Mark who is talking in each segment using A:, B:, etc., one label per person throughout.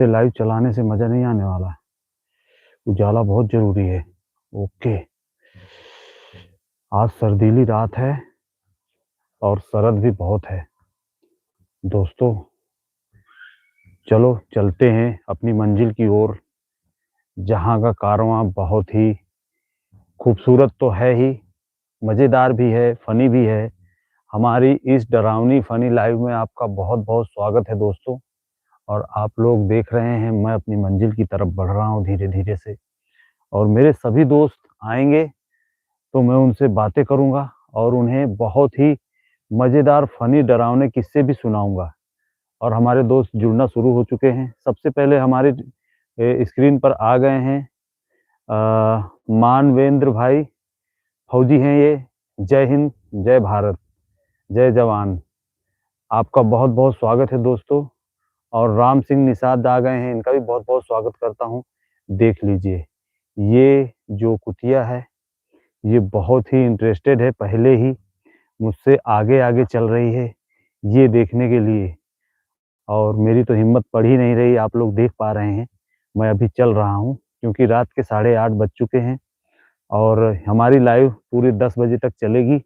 A: Live चलाने से मज़ा नहीं आने वाला है। उजाला बहुत ज़रूरी है। ओके। आज सर्दीली रात है और शरद भी बहुत है। दोस्तों, चलो चलते हैं अपनी मंजिल की ओर, जहाँ का कारवां बहुत ही खूबसूरत तो है ही, मज़ेदार भी है, फ़नी भी है। हमारी इस डरावनी फ़नी लाइव में आपका बहुत-बहुत स्वागत है दोस्तों। और आप लोग देख रहे हैं मैं अपनी मंजिल की तरफ बढ़ रहा हूँ धीरे-धीरे से, और मेरे सभी दोस्त आएँगे तो मैं उनसे बातें करूँगा और उन्हें बहुत ही मज़ेदार, फ़नी, डरावने किस्से भी सुनाऊँगा। और हमारे दोस्त जुड़ना शुरू हो चुके हैं। सबसे पहले हमारे स्क्रीन पर आ गए हैं मानवेंद्र भाई, फौजी हैं ये। जय हिंद, जय भारत, जय जवान। आपका बहुत-बहुत स्वागत है दोस्तों। और राम सिंह निषाद आ गए हैं, इनका भी बहुत-बहुत स्वागत करता हूँ। देख लीजिए, ये जो कुतिया है, ये बहुत ही इंटरेस्टेड है, पहले ही मुझसे आगे-आगे चल रही है, ये देखने के लिए। और मेरी तो हिम्मत पड़ ही नहीं रही, आप लोग देख पा रहे हैं, मैं अभी चल रहा हूँ क्योंकि रात के 8:30 बज चुके हैं और हमारी लाइव पूरे 10 बजे तक चलेगी।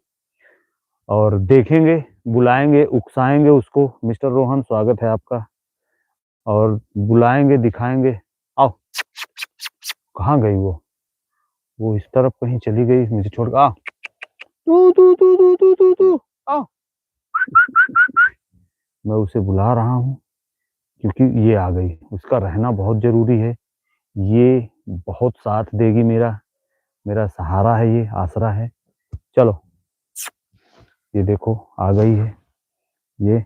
A: और देखेंगे, बुलाएँगे, उकसाएँगे उसको। मिस्टर रोहन, स्वागत है आपका। और बुलाएँगे, दिखाएँगे। आओ, कहाँ गई वो? वो इस तरफ कहीं चली गई मुझे छोड़ के। आ, तू, तू, तू, तू, तू, तू, तू, आओ। मैं उसे बुला रहा हूँ क्योंकि ये आ गई। उसका रहना बहुत ज़रूरी है। ये बहुत साथ देगी मेरा, मेरा सहारा है ये, आसरा है। चलो, ये देखो आ गई है ये।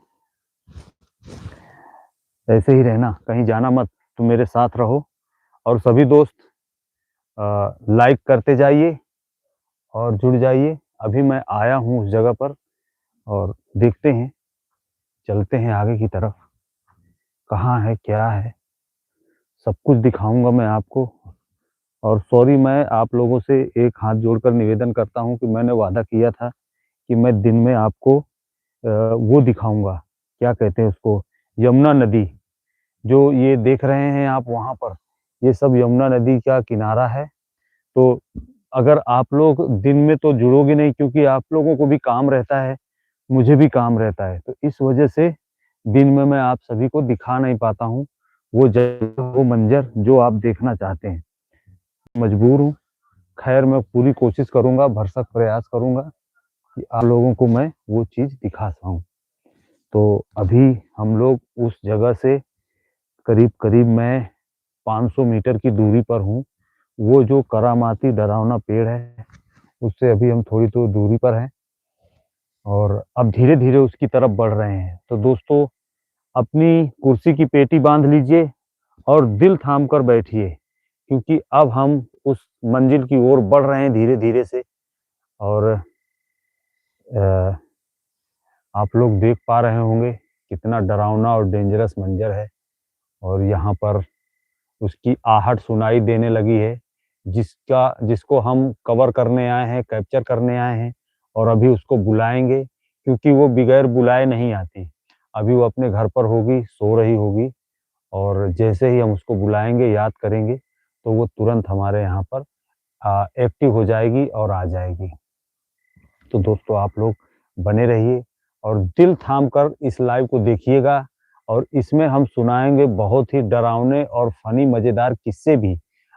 A: ऐसे ही रहना, कहीं जाना मत, तुम मेरे साथ रहो। और सभी दोस्त लाइक करते जाइए और जुड़ जाइए। अभी मैं आया हूँ उस जगह पर और देखते हैं, चलते हैं आगे की तरफ। कहाँ है, क्या है, सब कुछ दिखाऊँगा मैं आपको। और सॉरी, मैं आप लोगों से एक हाथ जोड़कर निवेदन करता हूँ कि मैंने वादा किया था कि मैं दिन में आपको वो दिखाऊँगा, क्या कहते हैं उसको, यमुना नदी। जो ये देख रहे हैं आप वहाँ पर, ये सब यमुना नदी का किनारा है। तो अगर आप लोग दिन में तो जुड़ोगे नहीं क्योंकि आप लोगों को भी काम रहता है, मुझे भी काम रहता है। तो इस वजह से दिन में मैं आप सभी को दिखा नहीं पाता हूँ, वो जगह, वो मंज़र जो आप देखना चाहते हैं। मजबूर हूँ। खैर, मैं पूरी कोशिश करूँगा, भरसक प्रयास करूँगा कि आप लोगों को मैं वो चीज़ दिखा पाऊँ। तो अभी हम लोग उस जगह से करीब-करीब मैं 500 मीटर की दूरी पर हूँ। वो जो करामाती डरावना पेड़ है, उससे अभी हम थोड़ी तो दूरी पर हैं और अब धीरे-धीरे उसकी तरफ बढ़ रहे हैं। तो दोस्तों, अपनी कुर्सी की पेटी बाँध लीजिए और दिल थाम कर बैठिए, क्योंकि अब हम उस मंजिल की ओर बढ़ रहे हैं धीरे-धीरे से। और अ, आप लोग देख पा रहे होंगे कितना डरावना और डेंजरस मंजर है। और यहाँ पर उसकी आहट सुनाई देने लगी है, जिसको हम कवर करने आए हैं, कैप्चर करने आए हैं। और अभी उसको बुलाएँगे क्योंकि वो बगैर बुलाए नहीं आती। अभी वो अपने घर पर होगी, सो रही होगी, और जैसे ही हम उसको बुलाएँगे, याद करेंगे, तो वो तुरंत हमारे यहाँ पर एक्टिव हो जाएगी और आ जाएगी। तो दोस्तों, आप लोग बने रहिए और दिल थाम कर इस लाइव को देखिएगा। और इसमें हम सुनाएँगे बहुत ही डरावने और फ़नी मज़ेदार किस्से भी।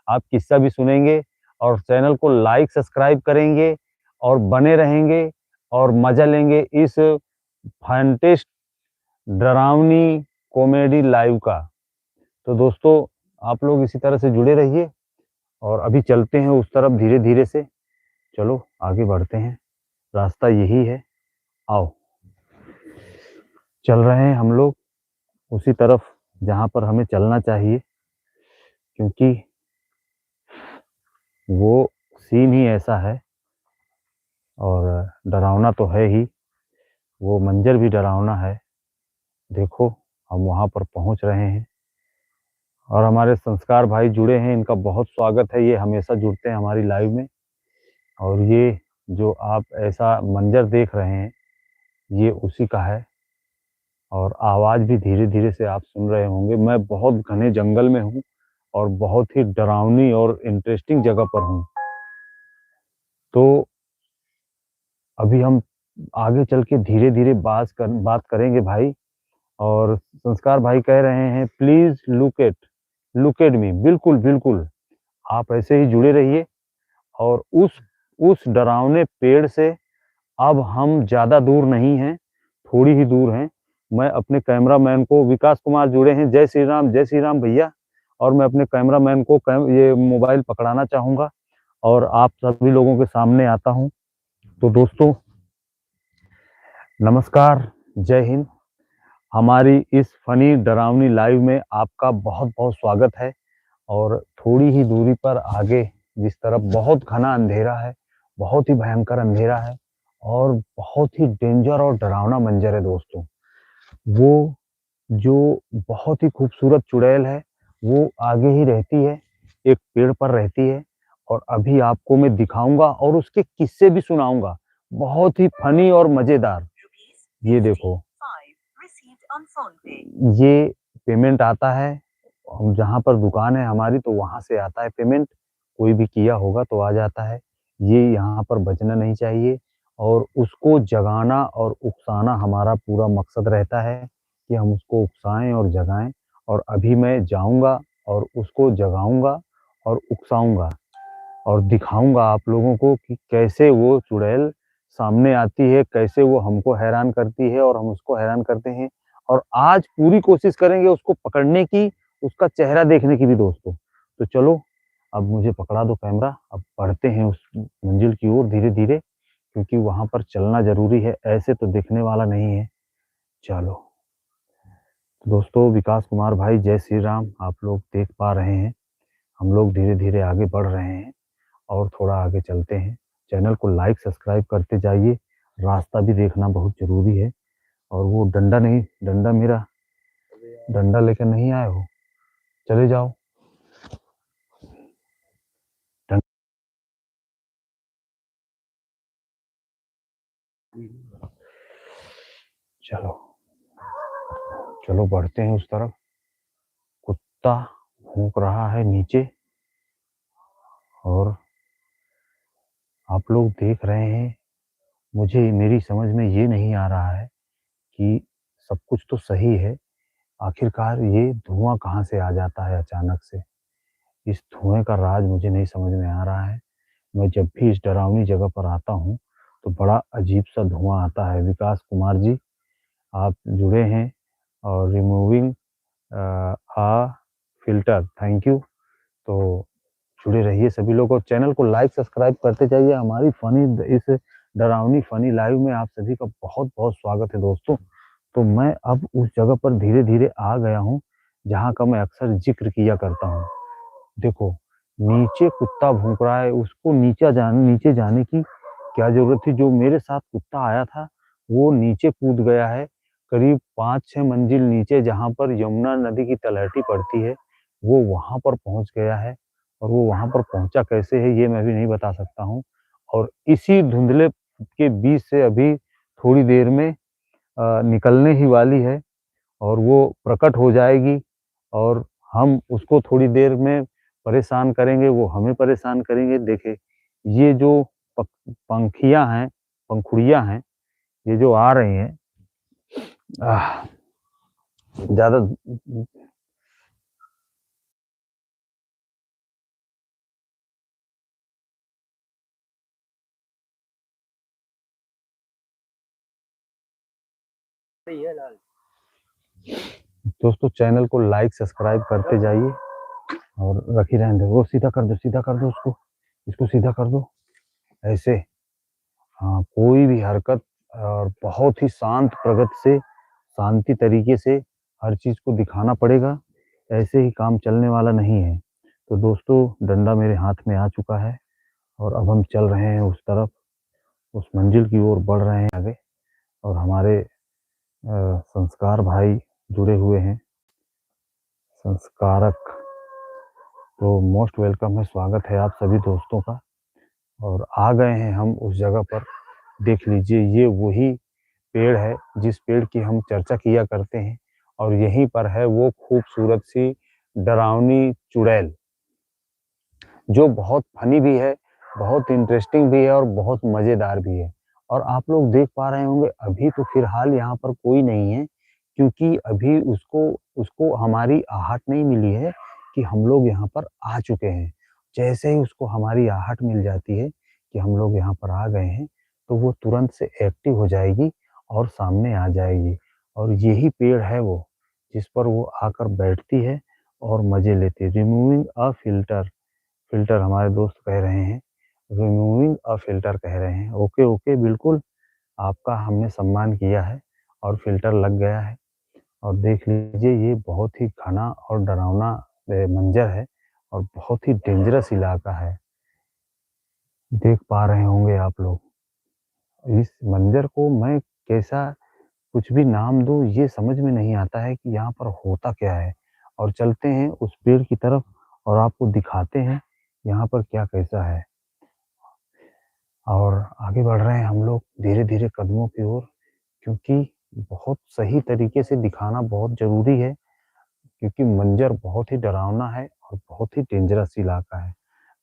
A: आप किस्सा भी सुनेंगे और चैनल को लाइक, सब्सक्राइब करेंगे और बने रहेंगे और मज़ा लेंगे इस फैंटेस्ट डरावनी कॉमेडी लाइव का। तो दोस्तों, आप लोग इसी तरह से जुड़े रहिए और अभी चलते हैं उस तरफ धीरे-धीरे से। चलो आगे बढ़ते हैं, रास्ता यही है, आओ। चल रहे हैं हम लोग उसी तरफ जहाँ पर हमें चलना चाहिए, क्योंकि वो सीन ही ऐसा है और डरावना तो है ही, वो मंज़र भी डरावना है। देखो, हम वहाँ पर पहुँच रहे हैं और हमारे संस्कार भाई जुड़े हैं, इनका बहुत स्वागत है। ये हमेशा जुड़ते हैं हमारी लाइव में। और ये जो आप ऐसा मंज़र देख रहे हैं, ये उसी का है। और आवाज़ भी धीरे-धीरे से आप सुन रहे होंगे। मैं बहुत घने जंगल में हूँ और बहुत ही डरावनी और इंटरेस्टिंग जगह पर हूँ। तो अभी हम आगे चल के धीरे-धीरे बात करेंगे भाई। और संस्कार भाई कह रहे हैं प्लीज़ लुक एट मी। बिल्कुल, बिल्कुल। आप ऐसे ही जुड़े रहिए और उस डरावने पेड़ से अब हम ज़्यादा दूर नहीं हैं, थोड़ी ही दूर हैं। मैं अपने कैमरामैन को विकास कुमार जुड़े हैं, जय श्री राम भैया। और मैं अपने कैमरामैन को ये मोबाइल पकड़ाना चाहूँगा और आप सभी लोगों के सामने आता हूँ। तो दोस्तों, नमस्कार, जय हिंद। हमारी इस फ़नी डरावनी लाइव में आपका बहुत-बहुत स्वागत है। और थोड़ी ही दूरी पर आगे जिस तरफ बहुत घना अंधेरा है, बहुत ही भयंकर अंधेरा है और बहुत ही डेंजर और डरावना मंज़र है दोस्तों। वो जो बहुत ही खूबसूरत चुड़ैल है, वो आगे ही रहती है, एक पेड़ पर रहती है और अभी आपको मैं दिखाऊँगा और उसके किस्से भी सुनाऊँगा, बहुत ही फ़नी और मज़ेदार। ये देखो, ये पेमेंट आता है, हम जहाँ पर दुकान है हमारी तो वहाँ से आता है पेमेंट, कोई भी किया होगा तो आ जाता है। ये यहाँ पर बजना नहीं चाहिए और उसको जगाना और उकसाना हमारा पूरा मकसद रहता है कि हम उसको उकसाएँ और जगाएँ। और अभी मैं जाऊँगा और उसको जगाऊँगा और उकसाऊँगा और दिखाऊँगा आप लोगों को कि कैसे वो चुड़ैल सामने आती है, कैसे वो हमको हैरान करती है और हम उसको हैरान करते हैं। और आज पूरी कोशिश करेंगे उसको पकड़ने की, उसका चेहरा देखने की भी दोस्तों। तो चलो, अब मुझे पकड़ा दो कैमरा, अब बढ़ते हैं उस मंजिल की ओर धीरे-धीरे, क्योंकि वहाँ पर चलना ज़रूरी है, ऐसे तो दिखने वाला नहीं है। चलो, तो दोस्तों, विकास कुमार भाई जय श्री राम। आप लोग देख पा रहे हैं, हम लोग धीरे-धीरे आगे बढ़ रहे हैं। और थोड़ा आगे चलते हैं। चैनल को लाइक, सब्सक्राइब करते जाइए। रास्ता भी देखना बहुत ज़रूरी है। और वो डंडा मेरा डंडा लेकर नहीं आए हो? चले जाओ। डं चलो, चलो बढ़ते हैं उस तरफ। कुत्ता भौंक रहा है नीचे और आप लोग देख रहे हैं, मुझे मेरी समझ में ये नहीं आ रहा है कि सब कुछ तो सही है, आखिरकार ये धुआँ कहाँ से आ जाता है अचानक से? इस धुएँ का राज मुझे नहीं समझ में आ रहा है। मैं जब भी इस डरावनी जगह पर आता हूँ, तो बड़ा अजीब-सा धुआँ आता है। विकास कुमार जी, आप जुड़े हैं और removing a filter, thank you. तो जुड़े रहिए सभी लोग और चैनल को लाइक, सब्सक्राइब करते जाइए। हमारी इस डरावनी फ़नी लाइव में आप सभी का बहुत-बहुत स्वागत है दोस्तों। तो मैं अब उस जगह पर धीरे-धीरे आ गया हूँ, जहाँ का मैं अक्सर ज़िक्र किया करता हूँ। देखो, नीचे कुत्ता भौंक रहा है, उसको नीचे जाने की क्या ज़रूरत थी? जो मेरे साथ कुत्ता आया था, वो नीचे कूद गया है, करीब 5-6 मंजिल नीचे जहाँ पर यमुना नदी की तलहटी पड़ती है, वो वहाँ पर पहुँच गया है। और वो वहाँ पर पहुँचा कैसे है, ये मैं भी नहीं बता सकता हूँ। और इसी धुंधले के बीच से अभी थोड़ी देर में निकलने ही वाली है और वो प्रकट हो जाएगी और हम उसको थोड़ी देर में परेशान करेंगे, वो हमें परेशान करेंगे। देखिए, ये जो पक पंखियाँ हैं, पंखुड़ियाँ हैं, ये जो आ रही हैं, आह! ज़्यादा दोस्तों, चैनल को लाइक, सब्सक्राइब करते जाइए और रख ही रहने दो। वो सीधा कर दो उसको, इसको सीधा कर दो, ऐसे। हाँ, कोई भी हरकत और बहुत ही शांत प्रगति से, शांति तरीके से हर चीज़ को दिखाना पड़ेगा, ऐसे ही काम चलने वाला नहीं है। तो दोस्तों, डंडा मेरे हाथ में आ चुका है और अब हम चल रहे हैं उस तरफ, उस मंजिल की ओर बढ़ रहे हैं आगे। और हमारे संस्कार भाई जुड़े हुए हैं, संस्कारक। तो मोस्ट वेलकम है, स्वागत है आप सभी दोस्तों का। और आ गए हैं हम उस जगह पर। देख लीजिए, ये वही पेड़ है, जिस पेड़ की हम चर्चा किया करते हैं, और यहीं पर है वो खूबसूरत सी डरावनी चुड़ैल, जो बहुत फ़नी भी है, बहुत इंटरेस्टिंग भी है और बहुत मज़ेदार भी है। और आप लोग देख पा रहे होंगे अभी तो फ़िलहाल यहाँ पर कोई नहीं है, क्योंकि अभी उसको उसको हमारी आहट नहीं मिली है कि हम लोग यहाँ पर आ चुके हैं। जैसे ही उसको हमारी आहट मिल जाती है कि हम लोग यहाँ पर आ गए हैं, तो वो तुरंत से एक्टिव हो जाएगी और सामने आ जाएगी। और यही पेड़ है वो, जिस पर वो आकर बैठती है और मज़े लेती है। रिमूविंग अ फ़िल्टर, फ़िल्टर हमारे दोस्त कह रहे हैं, रिमूविंग अ फ़िल्टर कह रहे हैं। ओके, ओके, बिल्कुल, आपका हमने सम्मान किया है और फ़िल्टर लग गया है। और देख लीजिए ये बहुत ही घना और डरावना मंज़र है और बहुत ही डेंजरस इलाका है। देख पा रहे होंगे आप लोग। इस मंज़र को मैं कैसा कुछ भी नाम दूँ ये समझ में नहीं आता है कि यहाँ पर होता क्या है? और चलते हैं उस पेड़ की तरफ और आपको दिखाते हैं यहाँ पर क्या कैसा है। और आगे बढ़ रहे हैं हम लोग धीरे-धीरे कदमों की ओर, क्योंकि बहुत सही तरीके से दिखाना बहुत ज़रूरी है, क्योंकि मंज़र बहुत ही डरावना है और बहुत ही डेंजरस इलाका है।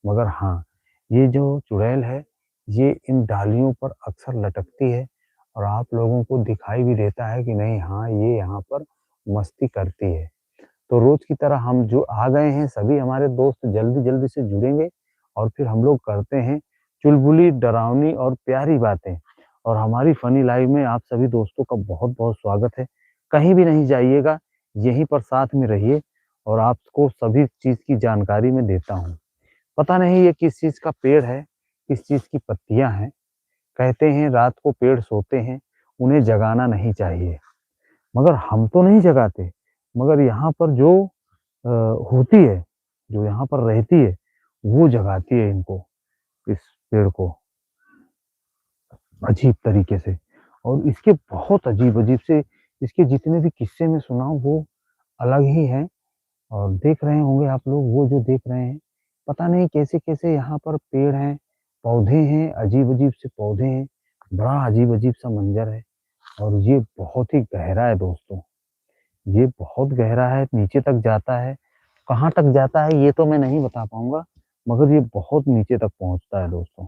A: मगर हाँ, ये जो चुड़ैल है, ये इन डालियों पर अक्सर लटकती है और आप लोगों को दिखाई भी देता है कि नहीं हाँ, ये यहाँ पर मस्ती करती है। तो रोज़ की तरह हम जो आ गए हैं सभी हमारे दोस्त जल्दी-जल्दी से जुड़ेंगे और फिर हम लोग करते हैं चुलबुली, डरावनी और प्यारी बातें। और हमारी फ़नी लाइव में आप सभी दोस्तों का बहुत-बहुत स्वागत है। कहीं भी नहीं जाइएगा, यहीं पर साथ में रहिए और आपको सभी चीज़ की जानकारी मैं देता हूँ। पता नहीं ये किस चीज़ का पेड़ है, किस चीज़ की पत्तियाँ हैं। कहते हैं रात को पेड़ सोते हैं, उन्हें जगाना नहीं चाहिए। मगर हम तो नहीं जगाते, मगर यहाँ पर जो अ, होती है, जो यहाँ पर रहती है, वो जगाती है इनको, इस पेड़ को, अजीब तरीके से। और इसके बहुत अजीब-अजीब से इसके जितने भी किस्से मैं सुना हूँ, वो अलग ही हैं। और देख रहे होंगे आप लोग वो जो देख रहे हैं, पता नहीं कैसे-कैसे यहाँ पर पेड़ हैं, पौधे हैं, अजीब-अजीब से पौधे हैं, बड़ा अजीब-अजीब सा मंज़र है और ये बहुत ही गहरा है दोस्तों। ये बहुत गहरा है, नीचे तक जाता है। कहाँ तक जाता है ये तो मैं नहीं बता पाऊँगा, मगर ये बहुत नीचे तक पहुँचता है दोस्तों।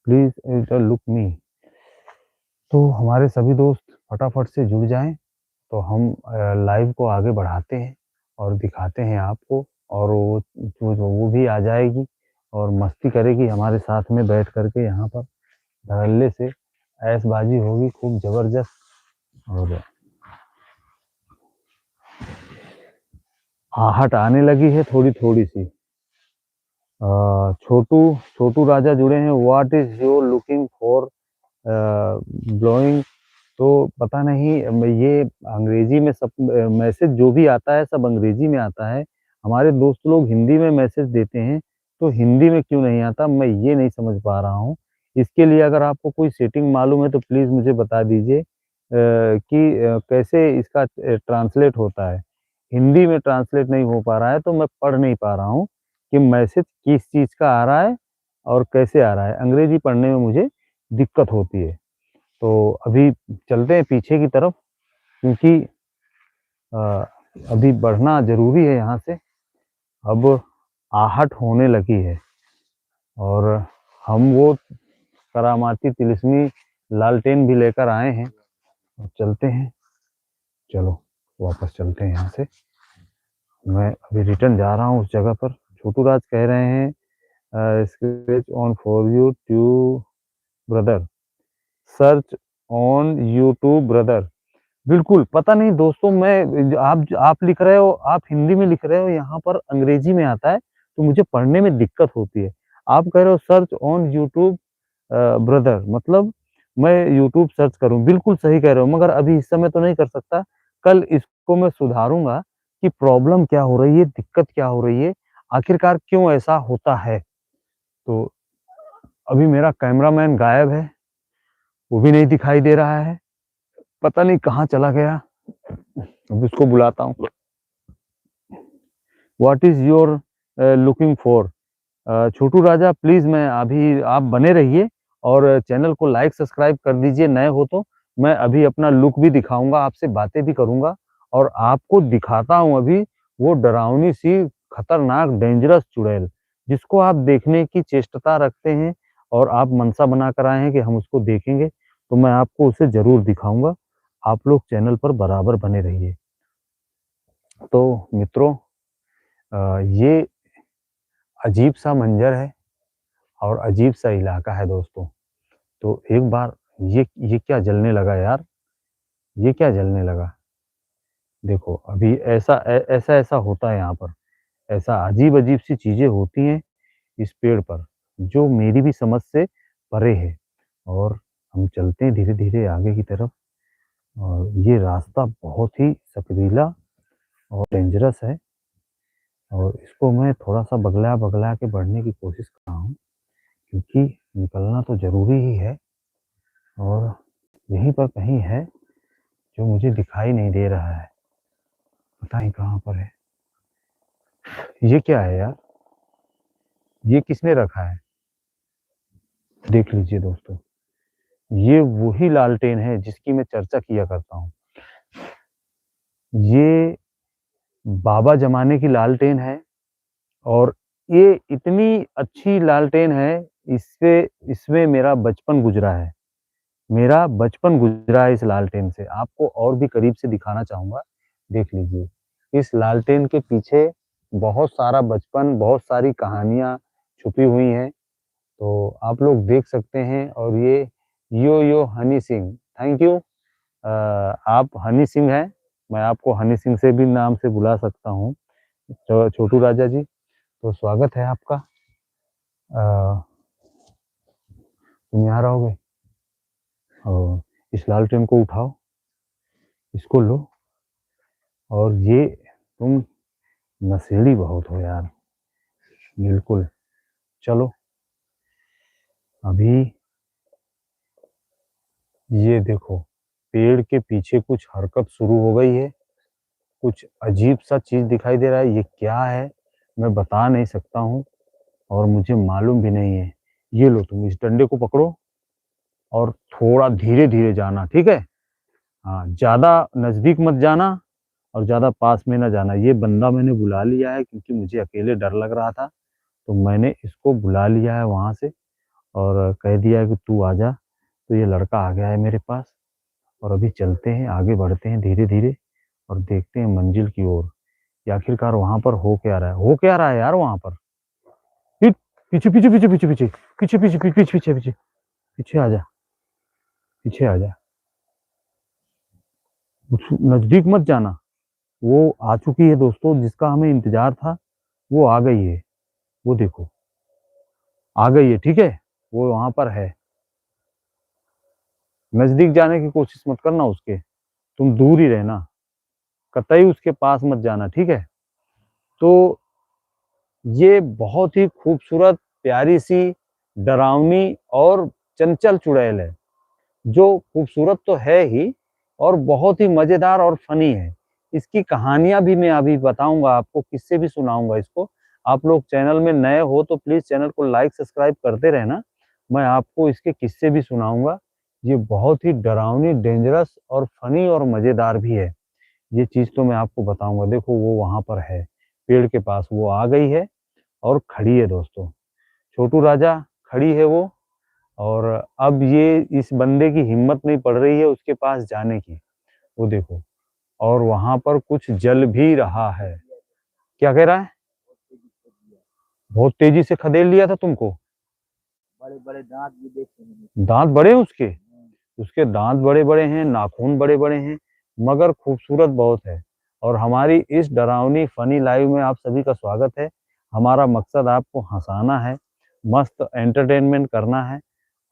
A: प्लीज़ लुक मी। तो हमारे सभी दोस्त फटाफट से जुड़ जाएँ, तो हम लाइव को आगे बढ़ाते हैं और दिखाते हैं आपको, और वो भी आ जाएगी और मस्ती करेगी हमारे साथ में बैठ कर के यहाँ पर धड़ल्ले से ऐशबाजी होगी खूब ज़बरदस्त। और आहट आने लगी है थोड़ी-थोड़ी सी। छोटू छोटू राजा जुड़े हैं, what is your looking for blowing. तो पता नहीं ये अंग्रेजी में सब मैसेज जो भी आता है सब अंग्रेजी में आता है। हमारे दोस्त लोग हिंदी में मैसेज देते हैं, तो हिंदी में क्यों नहीं आता मैं ये नहीं समझ पा रहा हूँ। इसके लिए अगर आपको कोई सेटिंग मालूम है तो प्लीज़ मुझे बता दीजिए कि कैसे इसका ट्रांसलेट होता है। हिंदी में ट्रांसलेट नहीं हो पा रहा है, तो मैं पढ़ नहीं पा रहा हूँ कि मैसेज किस चीज़ का आ रहा है और कैसे आ रहा है। अंग्रेजी पढ़ने में मुझे दिक्कत होती है। तो अभी चलते हैं पीछे की तरफ, क्योंकि अ, अभी बढ़ना ज़रूरी है यहाँ से। अब आहट होने लगी है और हम वो करामाती तिलिस्मी लालटेन भी लेकर आए हैं और चलते हैं। चलो वापस चलते हैं यहाँ से। मैं अभी रिटर्न जा रहा हूँ उस जगह पर। छोटू राज कह रहे हैं scratch on for you to brother, search on YouTube brother. बिल्कुल, पता नहीं दोस्तों मैं आप लिख रहे हो, आप हिंदी में लिख रहे हो, यहाँ पर अंग्रेजी में आता है, तो मुझे पढ़ने में दिक्कत होती है। आप कह रहे हो सर्च ऑन यूट्यूब ब्रदर, मतलब मैं यूट्यूब सर्च करूँ, बिल्कुल सही कह रहे हो, मगर अभी इस समय तो नहीं कर सकता। कल इसको मैं सुधारूँगा कि प्रॉब्लम क्या हो रही है, दिक्कत क्या हो रही है, आखिरकार क्यों ऐसा होता है। तो अभी मेरा कैमरामैन गायब है, वो भी नहीं दिखाई दे रहा है, पता नहीं कहाँ चला गया। अब उसको बुलाता हूँ। What is your looking for? Chhotu Raja please मैं अभी आप बने रहिए और चैनल को लाइक सब्सक्राइब कर दीजिए नए हो तो। मैं अभी अपना लुक भी दिखाऊँगा, आपसे बातें भी करूँगा और आपको दिखाता हूँ अभी वो डरावनी सी खतरनाक डेंजरस चुड़ैल, जिसको आप देखने की चेष्टता रखते हैं और आप मनसा बनाकर आए हैं कि हम उसको देखेंगे, तो मैं आपको उसे ज़रूर दिखाऊँगा। आप लोग चैनल पर बराबर बने रहिए। तो मित्रों ये अजीब-सा मंज़र है और अजीब-सा इलाका है दोस्तों। तो एक बार ये क्या जलने लगा यार? ये क्या जलने लगा? देखो अभी ऐसा होता है यहाँ पर। ऐसा अजीब-अजीब सी चीज़ें होती हैं इस पेड़ पर, जो मेरी भी समझ से परे है और हम चलते हैं धीरे-धीरे आगे की तरफ और ये रास्ता बहुत ही सकरीला और डेंजरस है और इसको मैं थोड़ा-सा बगला-बगला के बढ़ने की कोशिश कर रहा हूँ, क्योंकि निकलना तो ज़रूरी ही है और यहीं पर कहीं है, जो मुझे दिखाई नहीं दे रहा है। पता नहीं कहाँ पर है। ये क्या है यार? ये किसने रखा है? देख लीजिए दोस्तों, ये वही लालटेन है जिसकी मैं चर्चा किया करता हूँ। ये बाबा ज़माने की लालटेन है और ये इतनी अच्छी लालटेन है, इससे इसमें मेरा बचपन गुज़रा है। मेरा बचपन गुज़रा है इस लालटेन से। आपको और भी करीब से दिखाना चाहूँगा, देख लीजिए। इस लालटेन के पीछे बहुत सारा बचपन, बहुत सारी कहानियाँ छुपी हुई हैं। तो आप लोग देख सकते हैं और ये यो यो हनी सिंह, थैंक यू। आप हनी सिंह हैं, मैं आपको हनी सिंह से भी नाम से बुला सकता हूँ। छोटू राजा जी, तो स्वागत है आपका। तुम यहाँ रहोगे? और इस लालटेन को उठाओ, इसको लो और ये तुम नशेड़ी बहुत हो यार, बिल्कुल। चलो, अभी ये देखो, पेड़ के पीछे कुछ हरकत शुरू हो गई है। कुछ अजीब-सा चीज़ दिखाई दे रहा है, ये क्या है? मैं बता नहीं सकता हूँ और मुझे मालूम भी नहीं है। ये लो तुम इस डंडे को पकड़ो और थोड़ा धीरे-धीरे जाना, ठीक है? हाँ, ज़्यादा नज़दीक मत जाना और ज़्यादा पास में ना जाना। ये बंदा मैंने बुला लिया है क्योंकि मुझे अकेले डर लग रहा था, तो मैंने इसको बुला लिया है वहाँ से और कह दिया है कि तू आजा। तो ये लड़का आ गया है मेरे पास और अभी चलते हैं, आगे बढ़ते हैं धीरे-धीरे और देखते हैं मंज़िल की ओर कि आखिरकार वहाँ पर हो क्या रहा है? हो क्या रहा है यार वहाँ पर? हिट! पीछे, पीछे, पीछे, पीछे, पीछे, पीछे, पीछे, पीछे, पीछे, पीछे, पीछे आ जा, पीछे आ जा। नज़दीक मत जाना। वो आ चुकी है दोस्तों, जिसका हमें इंतज़ार था, वो आ गई है। वो देखो, आ गई है, ठीक है? वो वहाँ पर है। नज़दीक जाने की कोशिश मत करना उसके, तुम दूर ही रहना। कतई उसके पास मत जाना, ठीक है? तो ये बहुत ही खूबसूरत, प्यारी-सी, डरावनी और चंचल चुड़ैल है, जो खूबसूरत तो है ही और बहुत ही मज़ेदार और फ़नी है। इसकी कहानियाँ भी मैं अभी बताऊँगा आपको, किस्से भी सुनाऊँगा इसको। आप लोग चैनल में नए हो तो प्लीज़ चैनल को लाइक, सब्सक्राइब करते रहना। मैं आपको इसके किस्से भी सुनाऊँगा। ये बहुत ही डरावनी, डेंजरस और फ़नी और मज़ेदार भी है। ये चीज़ तो मैं आपको बताऊँगा। देखो वो वहाँ पर है, पेड़ के पास वो आ गई है और खड़ी है दोस्तों। छोटू राजा खड़ी है वो और अब ये इस बंदे की हिम्मत नहीं पड़ रही है उसके पास जाने की। वो देखो और वहाँ पर कुछ जल भी रहा है। क्या कह रहा है? बहुत तेज़ी से खदेड़ लिया था तुमको?
B: बड़े-बड़े दाँत भी देखे मैंने।
A: दाँत बड़े हैं उसके? उसके दाँत बड़े-बड़े हैं, नाखून बड़े-बड़े हैं, मगर खूबसूरत बहुत है। और हमारी इस डरावनी फ़नी लाइव में आप सभी का स्वागत है। हमारा मकसद आपको हँसाना है, मस्त एंटरटेनमेंट करना है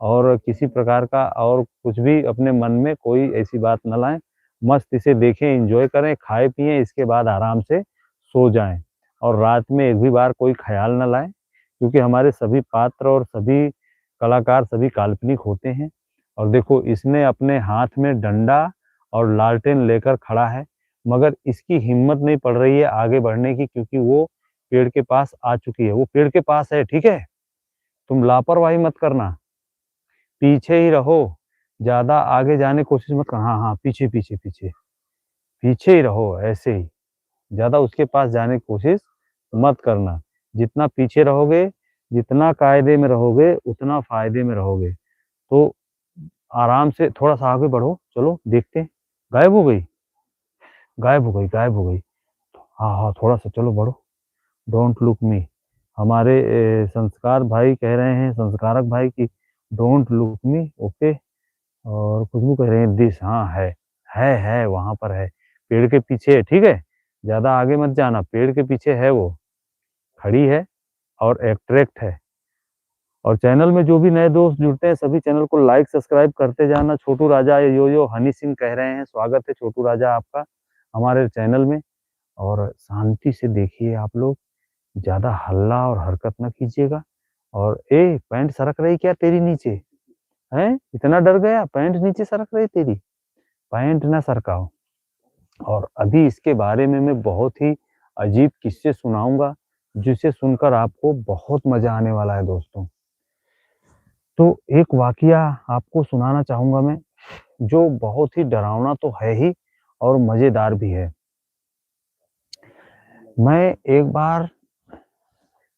A: और किसी प्रकार का और कुछ भी अपने मन में कोई ऐसी बात ना लाएँ। मस्त इसे देखें, एन्जॉय करें, खाएँ-पिएँ, इसके बाद आराम से सो जाएँ और रात में एक भी बार कोई ख़्याल ना लाएँ, क्योंकि हमारे सभी पात्र और सभी कलाकार सभी काल्पनिक होते हैं। और देखो इसने अपने हाथ में डंडा और लालटेन लेकर खड़ा है, मगर इसकी हिम्मत नहीं पड़ रही है आगे बढ़ने की, क्योंकि वो पेड़ के पास आ चुकी है। वो पेड़ के पास है, ठीक है? तुम लापरवाही मत करना, पीछे ही रहो। ज़्यादा आगे जाने की कोशिश मत कर। हाँ, हाँ, पीछे, पीछे, पीछे। पीछे ही रहो ऐसे ही। ज़्यादा उसके पास जाने की कोशिश मत करना। जितना पीछे रहोगे, जितना कायदे में रहोगे, उतना फ़ायदे में रहोगे। तो आराम से थोड़ा-सा आगे बढ़ो, चलो देखते हैं। गायब हो गई? गायब हो गई, गायब हो गई। हाँ, हाँ, थोड़ा-सा चलो बढ़ो। डोंट लुक मी। हमारे संस्कार भाई कह रहे हैं, संस्कारक भाई कि डोंट लुक मी, ओके। और खुशबू कह रही है दिस, हाँ, है, वहाँ पर है। पेड़ के पीछे है, ठीक है? ज़्यादा आगे मत जाना, पेड़ के पीछे है वो, खड़ी है और अट्रैक्ट है। और चैनल में जो भी नए दोस्त जुड़ते हैं, सभी चैनल को लाइक, सब्सक्राइब करते जाना। छोटू राजा यो हनी सिंह कह रहे हैं, स्वागत है छोटू राजा आपका हमारे चैनल में। और शांति से देखिए आप लोग, ज़्यादा हल्ला और हरकत ना कीजिएगा। और पैंट सरक रही क्या तेरी नीचे? हैं? इतना डर गया? पैंट नीचे सरक रही तेरी? पैंट ना सरकाओ। और अभी इसके बारे में मैं बहुत ही अजीब किस्से सुनाऊँगा, जिसे सुनकर आपको बहुत मज़ा आने वाला है दोस्तों। तो एक वाक़या आपको सुनाना चाहूँगा मैं, जो बहुत ही डरावना तो है ही और मज़ेदार भी है। मैं एक बार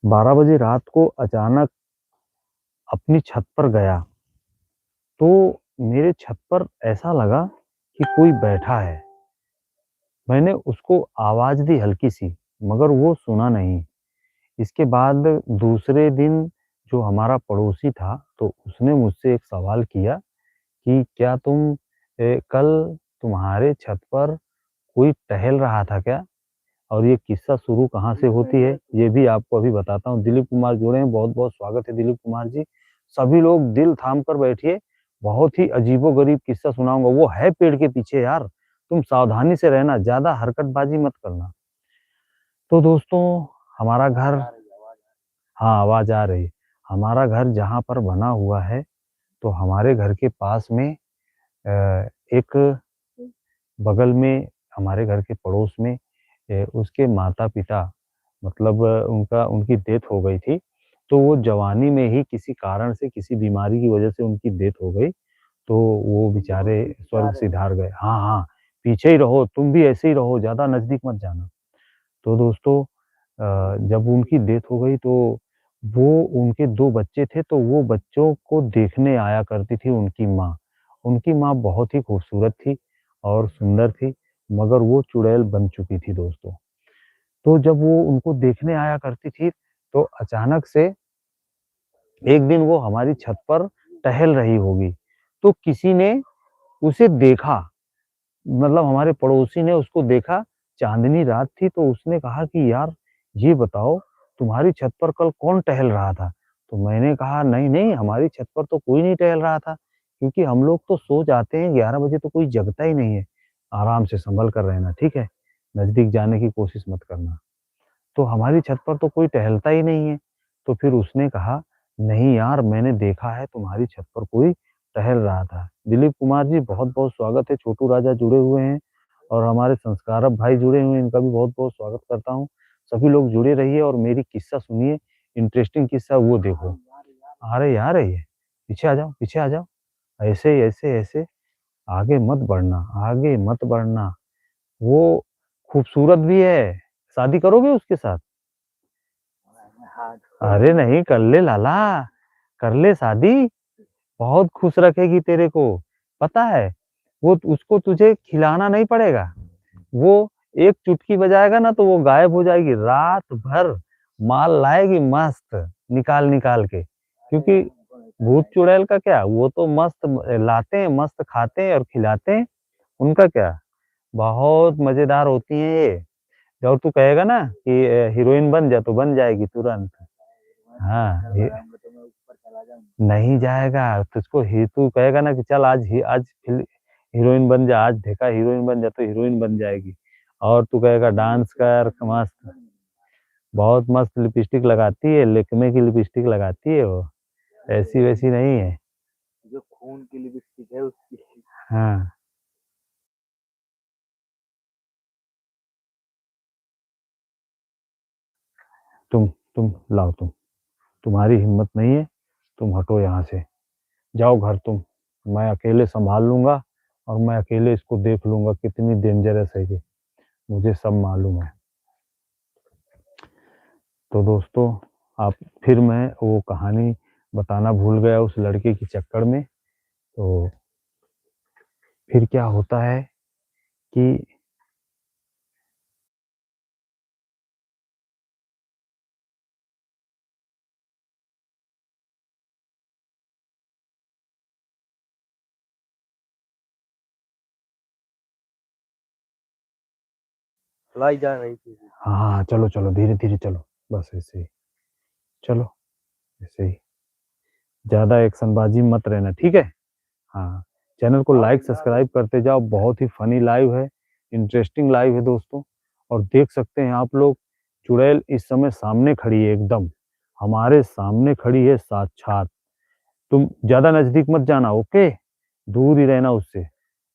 A: 12 बजे रात को अचानक अपनी छत पर गया, तो मेरे छत पर ऐसा लगा कि कोई बैठा है। मैंने उसको आवाज़ दी हल्की-सी, मगर वो सुना नहीं। इसके बाद दूसरे दिन जो हमारा पड़ोसी था, तो उसने मुझसे एक सवाल किया कि क्या कल तुम्हारे छत पर कोई टहल रहा था क्या? और ये किस्सा शुरू कहाँ से होती है, ये भी आपको अभी बताता हूँ। दिलीप कुमार जुड़े हैं, बहुत-बहुत स्वागत है दिलीप कुमार जी। सभी लोग दिल थाम कर बैठिए, बहुत ही अजीबो-गरीब किस्सा सुनाऊँगा। वो है पेड़ के पीछे यार, तुम सावधानी से रहना, ज़्यादा हरकतबाज़ी मत करना। तो दोस्तों, हमारा घर, हाँ, आवाज़ आ रही है। हमारा घर जहाँ पर बना हुआ है, तो हमारे घर के पास में एक बगल में हमारे घर के पड़ोस में उसके माता-पिता, मतलब उनकी डेथ हो गई थी। तो वो जवानी में ही किसी कारण से, किसी बीमारी की वजह से उनकी डेथ हो गई। तो वो बेचारे स्वर्ग सिधार गए। हाँ, हाँ, पीछे ही रहो, तुम भी ऐसे ही रहो, ज़्यादा नज़दीक मत जाना। तो दोस्तों, जब उनकी डेथ हो गई तो वो उनके 2 बच्चे थे, तो वो बच्चों को देखने आया करती थी उनकी माँ। उनकी माँ बहुत ही खूबसूरत थी और सुंदर थी, मगर वो चुड़ैल बन चुकी थी दोस्तों। तो जब वो उनको देखने आया करती थी, तो अचानक से एक दिन वो हमारी छत पर टहल रही होगी, तो किसी ने उसे देखा, मतलब हमारे पड़ोसी ने उसको देखा। चाँदनी रात थी, तो उसने कहा कि यार, ये बताओ तुम्हारी छत पर कल कौन टहल रहा था? तो मैंने कहा नहीं, नहीं, हमारी छत पर तो कोई नहीं टहल रहा था, क्योंकि हम लोग तो सो जाते हैं 11 बजे, तो कोई जगता ही नहीं है। आराम से सँभल कर रहना, ठीक है? नज़दीक जाने की कोशिश मत करना। तो हमारी छत पर तो कोई टहलता ही नहीं है। तो फिर उसने कहा, नहीं यार, मैंने देखा है तुम्हारी छत पर कोई टहल रहा था। दिलीप कुमार जी, बहुत-बहुत स्वागत है, छोटू राजा जुड़े हुए हैं और हमारे संस्कारक भाई जुड़े हुए हैं, इनका भी बहुत-बहुत स्वागत करता हूँ। सभी लोग जुड़े रहिए और मेरी किस्सा सुनिए, इंटरेस्टिंग किस्सा वो देखो। आ रही है, आ रही है। पीछे आ जाओ, पीछे आ जाओ। ऐसे, ऐसे, ऐसे आगे मत बढ़ना, आगे मत बढ़ना। वो खूबसूरत भी है, शादी करोगे उसके साथ?
B: हाँ,
A: अरे नहीं, कर ले लाला, कर ले शादी, बहुत खुश रखेगी तेरे को। पता है, वो उसको तुझे खिलाना नहीं पड़ेगा। वो एक चुटकी बजाएगा ना, तो वो गायब हो जाएगी, रात भर माल लाएगी मस्त, निकाल-निकाल के। क्योंकि भूत चुड़ैल का क्या, वो तो मस्त लाते हैं, मस्त खाते हैं और खिलाते हैं, उनका क्या। बहुत मज़ेदार होती हैं ये। जब तू कहेगा ना कि हीरोइन बन जा, तो बन जाएगी तुरंत। हाँ, ये
B: लगाऊंगा तो मैं ऊपर चला जाऊंगा।
A: नहीं जाएगा, तुझको ही तू कहेगा ना कि चल आज हीरोइन बन जा, आज देखा हीरोइन बन जा, तो हीरोइन बन जाएगी। और तू कहेगा डांस कर मस्त, बहुत मस्त लिपस्टिक लगाती है, लेक्मे की लिपस्टिक लगाती है वो, ऐसी-वैसी नहीं है।
B: जो खून की लिपस्टिक है उसकी।
A: हाँ, तुम लाओ, तुम्हारी हिम्मत नहीं है, तुम हटो यहाँ से, जाओ घर तुम। मैं अकेले संभाल लूँगा और मैं अकेले इसको देख लूँगा कितनी डेंजरस है ये, मुझे सब मालूम है। तो दोस्तों आप फिर मैं वो कहानी बताना भूल गया उस लड़के के चक्कर में। तो फिर क्या होता है कि
B: लाई जा रही थी।
A: हाँ, चलो, चलो धीरे-धीरे चलो, बस ऐसे ही, चलो ऐसे ही, ज़्यादा एक्शनबाजी मत रहना, ठीक है? हाँ, चैनल को लाइक, सब्सक्राइब करते जाओ, बहुत ही फ़नी लाइव है, इंटरेस्टिंग लाइव है दोस्तों। और देख सकते हैं आप लोग चुड़ैल इस समय सामने खड़ी है एकदम, हमारे सामने खड़ी है साक्षात। तुम ज़्यादा नज़दीक मत जाना, ओके? दूर ही रहना उससे।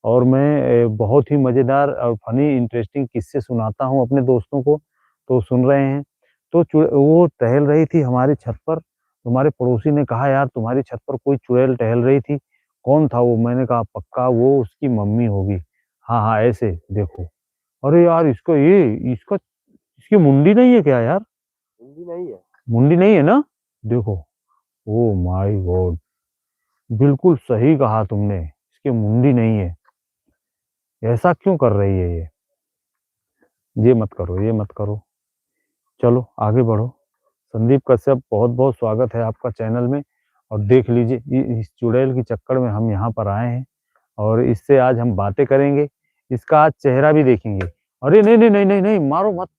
A: और मैं बहुत ही मज़ेदार और फ़नी इंटरेस्टिंग किस्से सुनाता हूँ अपने दोस्तों को, तो सुन रहे हैं। तो वो टहल रही थी हमारी छत पर, हमारे पड़ोसी ने कहा, "यार तुम्हारी छत पर कोई चुड़ैल टहल रही थी, कौन था वो?" मैंने कहा, "पक्का वो उसकी मम्मी होगी।" "हाँ, हाँ, ऐसे देखो।" "अरे यार इसका इसकी मुंडी नहीं है क्या यार?
B: हिंदी नहीं है।
A: मुंडी नहीं है ना? देखो।" Oh my God! बिल्कुल सही कहा तुमने, इसकी मुंडी नहीं है। ऐसा क्यों कर रही है ये? ये मत करो, ये मत करो। चलो आगे बढ़ो। संदीप कश्यप बहुत-बहुत स्वागत है आपका चैनल में। और देख लीजिए इस चुड़ैल के चक्कर में हम यहाँ पर आए हैं और इससे आज हम बातें करेंगे। इसका आज चेहरा भी देखेंगे। अरे नहीं, नहीं, नहीं, नहीं, नहीं, मारो मत,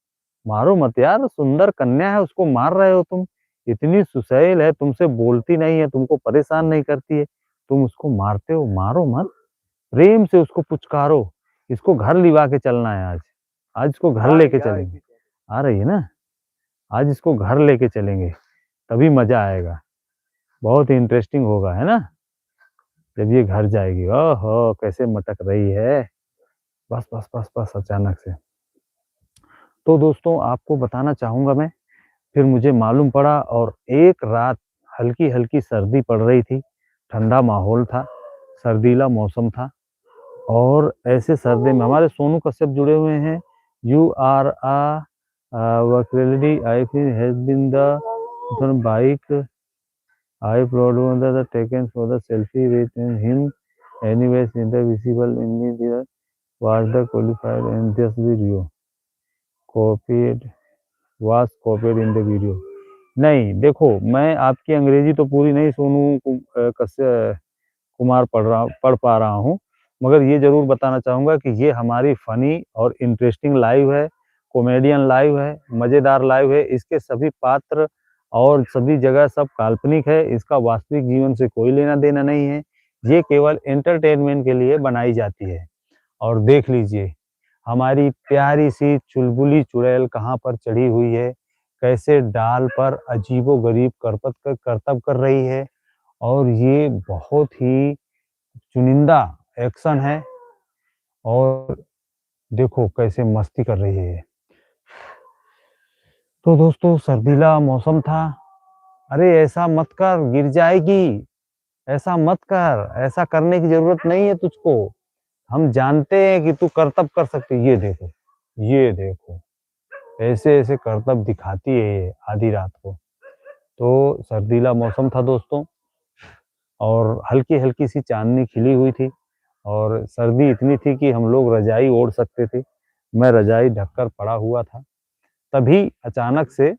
A: मारो मत यार, सुंदर कन्या है उसको मार रहे हो तुम। इतनी सुसैल है, तुमसे बोलती नहीं है, तुमको परेशान नहीं करती है, तुम उसको मारते हो, मारो मत। प्रेम से उसको पुचकारो। इसको घर लिवा के चलना है आज। आज इसको घर लेके चलेंगे। आ रही है ना? आज इसको घर लेके चलेंगे, तभी मज़ा आएगा। बहुत ही इंटरेस्टिंग होगा, है ना? जब ये घर जाएगी। ओहो! कैसे मटक रही है। बस, बस, बस, बस अचानक से। तो दोस्तों आपको बताना चाहूँगा मैं, फिर मुझे मालूम पड़ा और एक रात हल्की-हल्की सर्दी पड़ रही थी, ठंडा माहौल था, सर्दीला मौसम था। और ऐसे सर्दी में हमारे सोनू कश्यप जुड़े हुए हैं। यू आर वक्रेलिटी I feel has been the bike I upload the taken for the selfie with him anyways in the visible in the was the qualified and this video copied was copied in the video. नहीं देखो, मैं आपकी अंग्रेजी तो पूरी नहीं कश्यप कुमार पढ़ पा रहा हूँ, मगर ये ज़रूर बताना चाहूँगा कि ये हमारी फ़नी और इंटरेस्टिंग लाइव है, कॉमेडियन लाइव है, मज़ेदार लाइव है। इसके सभी पात्र और सभी जगह सब काल्पनिक है, इसका वास्तविक जीवन से कोई लेना-देना नहीं है। ये केवल एंटरटेनमेंट के लिए बनाई जाती है। और देख लीजिए, हमारी प्यारी-सी चुलबुली चुड़ैल कहाँ पर चढ़ी हुई है, कैसे डाल पर अजीबो-गरीब करतब कर रही है। और ये बहुत ही चुनिंदा एक्शन है और देखो कैसे मस्ती कर रही है ये। तो दोस्तों सर्दीला मौसम था। अरे ऐसा मत कर, गिर जाएगी, ऐसा मत कर, ऐसा करने की ज़रूरत नहीं है तुझको। हम जानते हैं कि तू करतब कर सकती है। ये देखो, ऐसे-ऐसे करतब दिखाती है ये आधी रात को। तो सर्दीला मौसम था दोस्तों और हल्की-हल्की सी चाँदनी खिली हुई थी और सर्दी इतनी थी कि हम लोग रज़ाई ओढ़ सकते थे। मैं रज़ाई ढककर पड़ा हुआ था। तभी अचानक से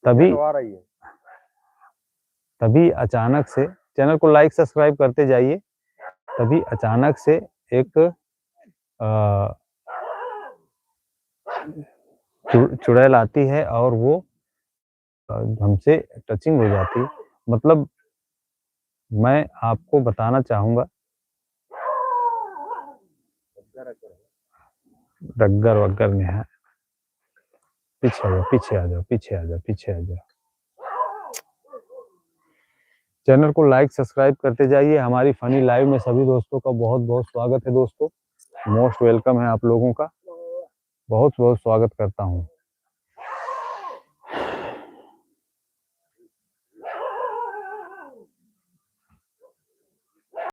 A: तभी
B: आ रही है।
A: तभी अचानक से चैनल को लाइक सब्सक्राइब करते जाइए। तभी अचानक से एक अ, चुड़ैल आती है और वो हमसे टचिंग हो जाती है। मतलब मैं आपको बताना चाहूँगा डग्गर-वग्गर में है। पीछे आ जाओ, पीछे आ जाओ, पीछे आ जाओ, पीछे आ जाओ। चैनल को लाइक सब्सक्राइब करते जाइए। हमारी फनी लाइव में सभी दोस्तों का बहुत-बहुत स्वागत है दोस्तों। मोस्ट वेलकम है आप लोगों का। बहुत-बहुत स्वागत करता हूँ।